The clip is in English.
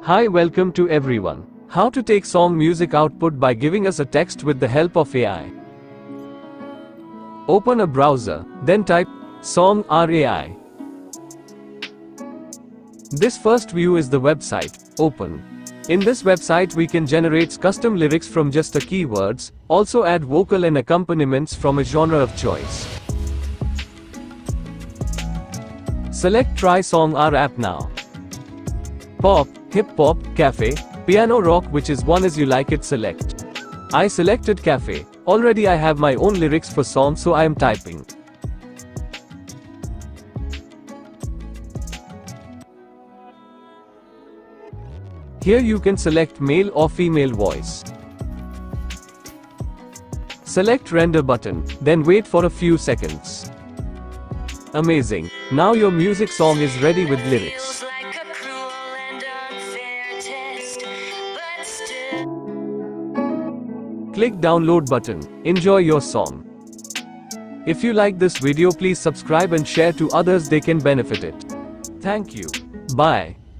Hi, welcome to everyone. How to take song music output by giving us a text with the help of AI. Open a browser, then type song RAI. This first view is the website. Open. In this website we can generate custom lyrics from just a keywords, also add vocal and accompaniments from a genre of choice. Select Try Song R app now. Pop, hip hop, cafe, piano rock, which is one as you like it, select. I selected cafe. Already I have my own lyrics for song, so I am typing. Here you can select male or female voice. Select render button, then wait for a few seconds. Amazing. Now your music song is ready with lyrics. Click download button. Enjoy your song. If you like this video, please subscribe and share to others, they can benefit it. Thank you. Bye.